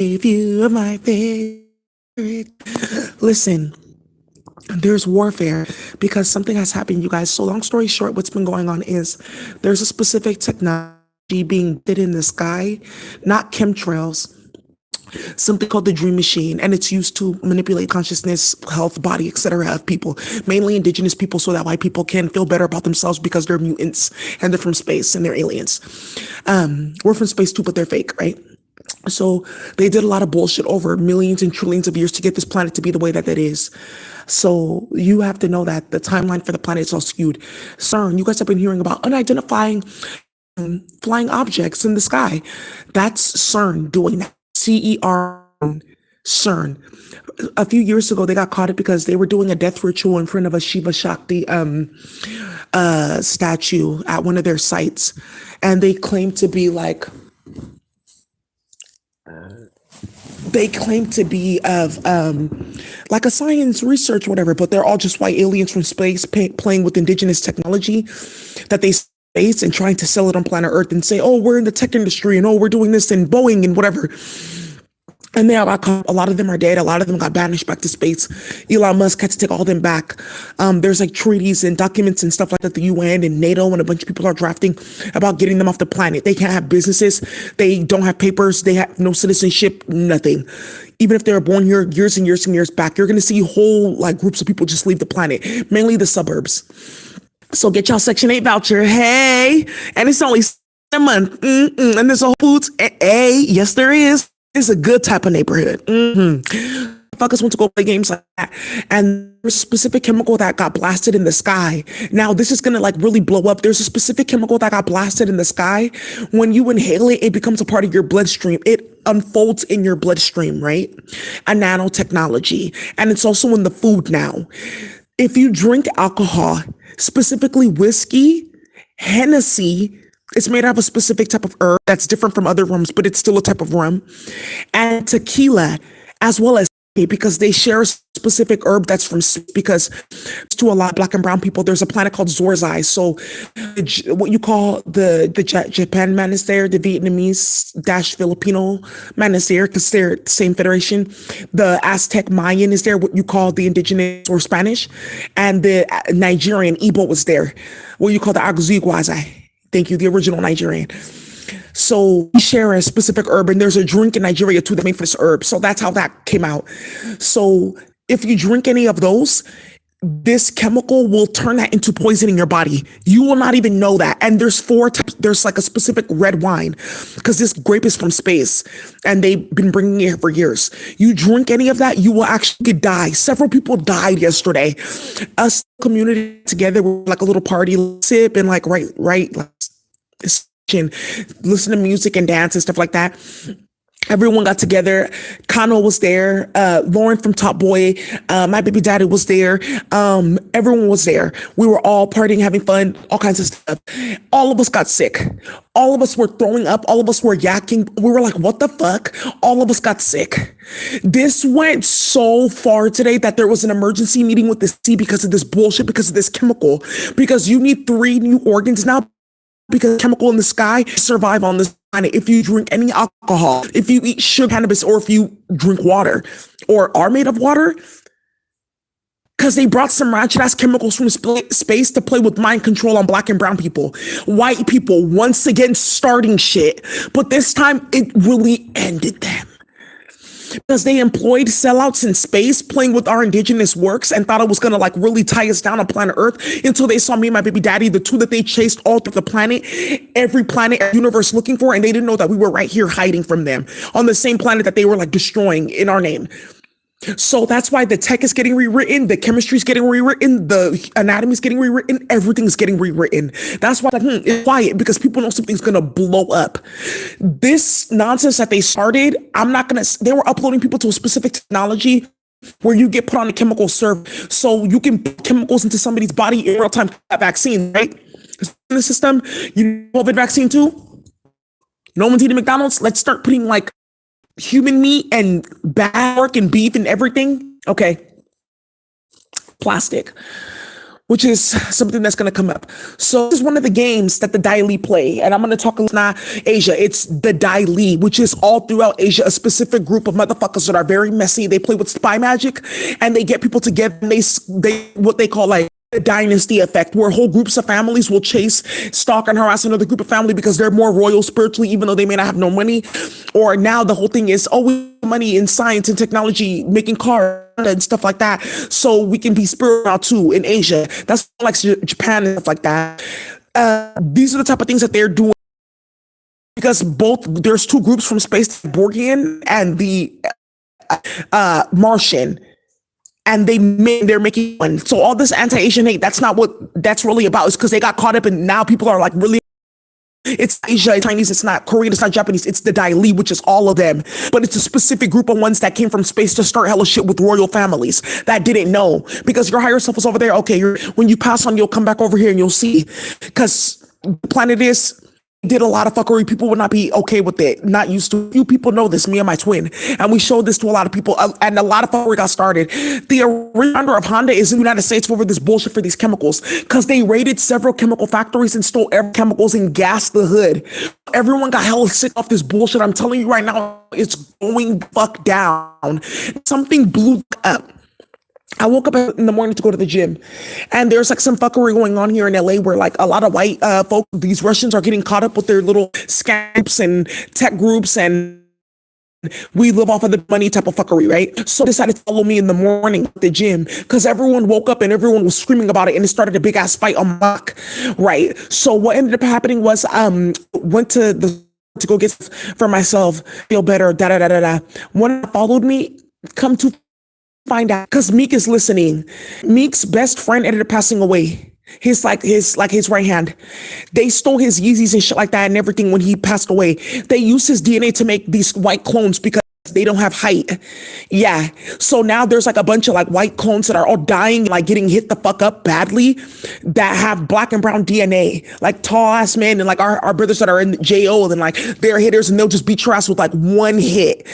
If you are my favorite. Listen, there's warfare because something has happened, you guys. So long story short, what's been going on is there's a specific technology being hit in the sky, not chemtrails, something called the dream machine, and it's used to manipulate consciousness, health, body, etc. of people, mainly indigenous people, so that white people can feel better about themselves because they're mutants and they're from space and they're aliens. We're from space too, but they're fake, right? So they did a lot of bullshit over millions and trillions of years to get this planet to be the way that it is. So you have to know that the timeline for the planet is all skewed. CERN, you guys have been hearing about unidentifying flying objects in the sky. That's CERN doing that. CERN. CERN. A few years ago, they got caught because they were doing a death ritual in front of a Shiva Shakti statue at one of their sites, and they claim to be of like a science research or whatever, but they're all just white aliens from space playing with indigenous technology that they space and trying to sell it on planet Earth and say, oh, we're in the tech industry and oh, we're doing this in Boeing and whatever. And they all got caught. A lot of them are dead. A lot of them got banished back to space. Elon Musk had to take all of them back. There's like treaties and documents and stuff like that, the UN and NATO and a bunch of people are drafting about getting them off the planet. They can't have businesses. They don't have papers. They have no citizenship, nothing. Even if they were born here years and years and years back, you're going to see whole like groups of people just leave the planet, mainly the suburbs. So get y'all Section 8 voucher. Hey, and it's only a month. And there's a Whole Foods. Hey, yes, there is. It's a good type of neighborhood. Fuckers want to go play games like that. And there's a specific chemical that got blasted in the sky. Now, this is going to like really blow up. There's a specific chemical that got blasted in the sky. When you inhale it, it becomes a part of your bloodstream. It unfolds in your bloodstream, right? A nanotechnology. And it's also in the food now. If you drink alcohol, specifically whiskey, Hennessy, it's made out of a specific type of herb that's different from other rums, but it's still a type of rum. And tequila, as well as because they share a specific herb that's from, because to a lot of black and brown people, there's a planet called Zorzai. So what you call the Japan man is there, the Vietnamese - Filipino man is there because they're the same federation. The Aztec Mayan is there, what you call the indigenous or Spanish. And the Nigerian Igbo was there, what you call the Aguziguazai. Thank you, the original Nigerian. So we share a specific herb, and there's a drink in Nigeria too that made for this herb. So that's how that came out. So if you drink any of those, this chemical will turn that into poison in your body. You will not even know that. And there's 4 types. There's like a specific red wine because this grape is from space and they've been bringing it here for years. You drink any of that, you will actually die. Several people died yesterday. Us community together, we're like a little party, sip and like right, like, and listen to music and dance and stuff like that. Everyone got together. Kano was there. Lauren from Top Boy. My baby daddy was there. Everyone was there. We were all partying, having fun, all kinds of stuff. All of us got sick. All of us were throwing up. All of us were yakking. We were like, what the fuck? All of us got sick. This went so far today that there was an emergency meeting with the C because of this bullshit, because of this chemical, because you need 3 new organs now because chemical in the sky survive on this planet. If you drink any alcohol, if you eat sugar, cannabis, or if you drink water or are made of water, because they brought some ratchet ass chemicals from space to play with mind control on black and brown people. White people once again starting shit, but this time it really ended them. Because they employed sellouts in space playing with our indigenous works and thought it was going to like really tie us down on planet Earth until they saw me and my baby daddy, the 2 that they chased all through the planet, every planet, universe looking for, and they didn't know that we were right here hiding from them on the same planet that they were like destroying in our name. So that's why the tech is getting rewritten, the chemistry is getting rewritten, the anatomy is getting rewritten, everything's getting rewritten. That's why it's quiet, because people know something's gonna blow up. This nonsense that they started, they were uploading people to a specific technology where you get put on a chemical server so you can put chemicals into somebody's body in real time. Vaccine, right? In the system, you know COVID vaccine too? No one's eating McDonald's. Let's start putting like human meat and bad pork and beef and everything. Okay. Plastic. which is something that's going to come up. So this is one of the games that the Dai Li play, and I'm going to talk not Asia. It's the Dai Li, which is all throughout Asia, a specific group of motherfuckers that are very messy. They play with spy magic, and they get people together. And they what they call like the dynasty effect, where whole groups of families will chase, stalk, and harass another group of family because they're more royal spiritually, even though they may not have no money. Or now the whole thing is always money in science and technology, making cars and stuff like that, so we can be spiritual too in Asia. That's like Japan and stuff like that. These are the type of things that they're doing because both there's two groups from space, Borgian and the Martian, and they're making one. So all this anti-Asian hate, that's not what that's really about. It's because they got caught up and now people are like really. It's Asia, it's Chinese, it's not Korean, it's not Japanese, it's the Dai Li, which is all of them. But it's a specific group of ones that came from space to start hella shit with royal families that didn't know. Because your higher self was over there, okay, when you pass on, you'll come back over here and you'll see. Because the planet is did a lot of fuckery. People would not be okay with it. Not used to. Few people know this, me and my twin. And we showed this to a lot of people. And a lot of fuckery got started. The originator of Honda is in the United States over this bullshit for these chemicals. Because they raided several chemical factories and stole chemicals and gassed the hood. Everyone got hella sick off this bullshit. I'm telling you right now, it's going fuck down. Something blew up. I woke up in the morning to go to the gym, and there's like some fuckery going on here in LA where like a lot of white folk, these Russians are getting caught up with their little scams and tech groups, and we live off of the money type of fuckery, right? So they decided to follow me in the morning at the gym because everyone woke up and everyone was screaming about it, and it started a big ass fight on mock, right? So what ended up happening was went to go get for myself, feel better, da da da da da. One followed me, come to find out because Meek is listening. Meek's best friend ended up passing away. His right hand. They stole his Yeezys and shit like that and everything when he passed away. They used his DNA to make these white clones because they don't have height. Yeah. So now there's like a bunch of like white clones that are all dying, like getting hit the fuck up badly that have black and brown DNA, like tall ass men and like our brothers that are in jail and like they're hitters and they'll just beat your ass with like one hit.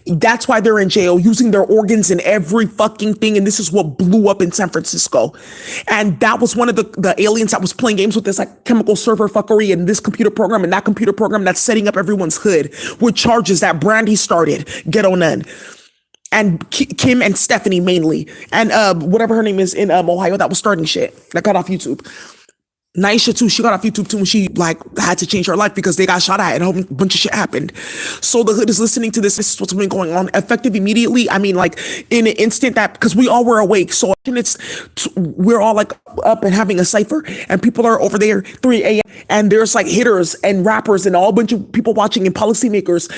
That's why they're in jail, using their organs in every fucking thing. And this is what blew up in San Francisco. And that was one of the aliens that was playing games with this like chemical server fuckery and this computer program and that computer program that's setting up everyone's hood with charges that Brandy started. Ghetto Nun and Kim and Stephanie mainly, and whatever her name is in Ohio that was starting shit that got off YouTube. Naisha too, she got off YouTube too, and she like had to change her life because they got shot at and a whole bunch of shit happened. So the hood is listening to this. This is what's been going on. Effective immediately. I mean, like in an instant that because we all were awake. So we're all like up and having a cipher, and people are over there 3 a.m. and there's like hitters and rappers and all a bunch of people watching and policymakers.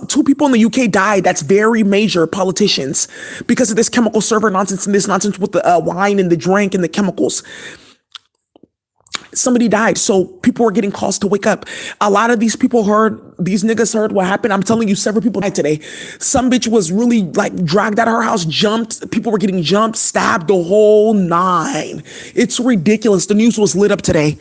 Two people in the UK died. That's very major politicians because of this chemical server nonsense and this nonsense with the wine and the drink and the chemicals. Somebody died, so people were getting calls to wake up. A lot of these niggas heard what happened. I'm telling you, several people died today. Some bitch was really like dragged out of her house, jumped. People were getting jumped, stabbed, the whole nine. It's ridiculous. The news was lit up today.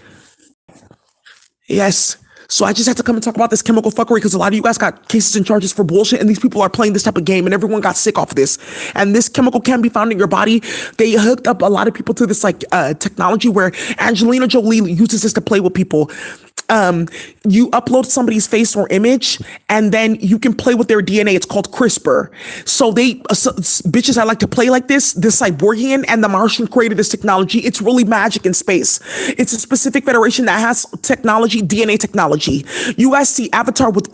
Yes. So I just had to come and talk about this chemical fuckery because a lot of you guys got cases and charges for bullshit, and these people are playing this type of game, and everyone got sick off this. And this chemical can be found in your body. They hooked up a lot of people to this like technology where Angelina Jolie uses this to play with people. You upload somebody's face or image, and then you can play with their DNA. It's called CRISPR. So bitches that like to play like this Cyborgian and the Martian created this technology. It's really magic in space. It's a specific federation that has technology, DNA technology. You guys see Avatar with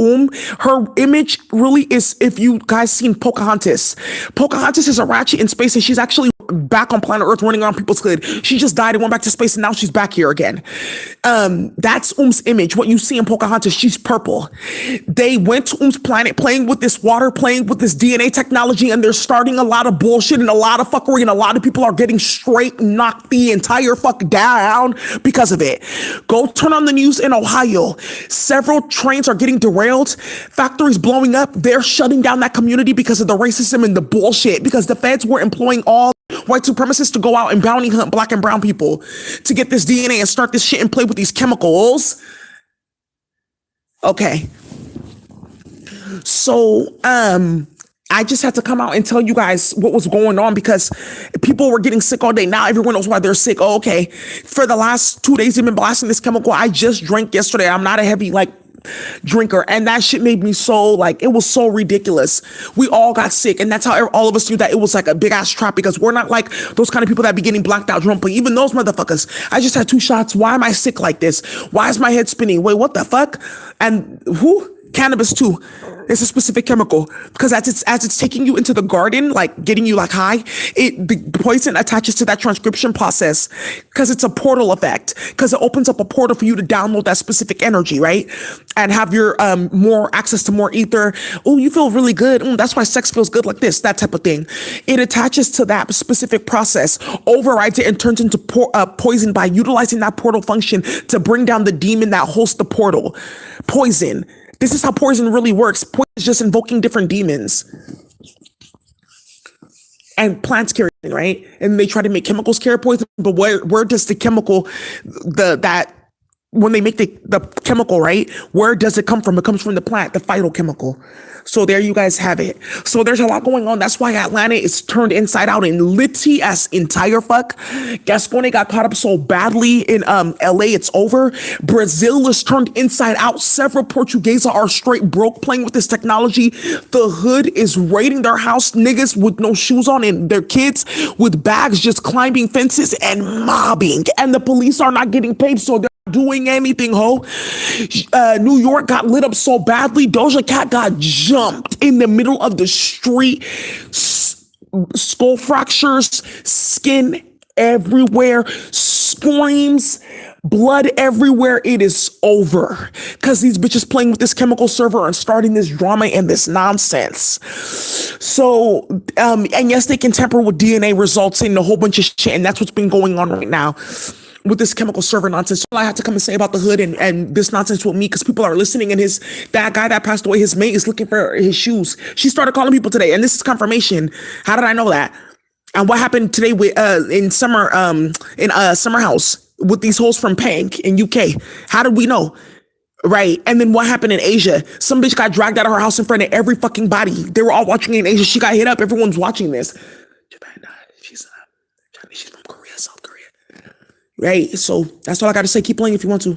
her image really is, if you guys seen Pocahontas. Pocahontas is a ratchet in space, and she's actually back on planet Earth running around people's hood. She just died and went back to space, and now she's back here again. That's image. What you see in Pocahontas, she's purple. They went to planet playing with this water, playing with this DNA technology, and they're starting a lot of bullshit and a lot of fuckery, and a lot of people are getting straight knocked the entire fuck down because of it. Go turn on the news in Ohio. Several trains are getting derailed. Factories blowing up. They're shutting down that community because of the racism and the bullshit, because the feds were employing all white supremacists to go out and bounty hunt black and brown people to get this DNA and start this shit and play with these chemicals. Okay. So, I just had to come out and tell you guys what was going on because people were getting sick all day. Now everyone knows why they're sick. Oh, okay. For the last 2 days, they've been blasting this chemical. I just drank yesterday. I'm not a heavy drinker, and that shit made me so it was so ridiculous. We all got sick, and that's how all of us knew that it was like a big ass trap because we're not like those kind of people that be getting blacked out drunk. But even those motherfuckers, I just had 2 shots. Why am I sick like this? Why is my head spinning? Wait, what the fuck? And who? Cannabis too. It's a specific chemical because as it's taking you into the garden, like getting you high, the poison attaches to that transcription process because it's a portal effect. Because it opens up a portal for you to download that specific energy, right? And have your more access to more ether. Oh, you feel really good. That's why sex feels good like this. That type of thing. It attaches to that specific process, overrides it, and turns into poison by utilizing that portal function to bring down the demon that hosts the portal. Poison. This is how poison really works. Poison is just invoking different demons. And plants carry it, right? And they try to make chemicals carry poison, but where does the chemical, when they make the chemical, right? Where does it come from? It comes from the plant, the phytochemical. So there you guys have it. So there's a lot going on. That's why Atlanta is turned inside out and litty as entire fuck. Gascony got caught up so badly in LA, it's over. Brazil is turned inside out. Several Portuguese are straight broke playing with this technology. The hood is raiding their house. Niggas with no shoes on and their kids with bags just climbing fences and mobbing. And the police are not getting paid, so they're doing anything, ho. New York got lit up so badly. Doja Cat got jumped in the middle of the street. Skull fractures, skin everywhere, screams, blood everywhere. It is over because these bitches playing with this chemical server and starting this drama and this nonsense. So, and yes, they can tamper with DNA results and a whole bunch of shit, and that's what's been going on right now with this chemical server nonsense. All I had to come and say about the hood and this nonsense with me, because people are listening, and that guy that passed away, his mate is looking for his shoes. She started calling people today, and this is confirmation. How did I know that? And what happened today with in Summer House with these hoes from Pank in UK? How did we know? Right. And then what happened in Asia? Some bitch got dragged out of her house in front of every fucking body. They were all watching it in Asia. She got hit up. Everyone's watching this. Japan, she's Chinese. She's from Korea, South Korea. Right. So that's all I got to say. Keep playing if you want to.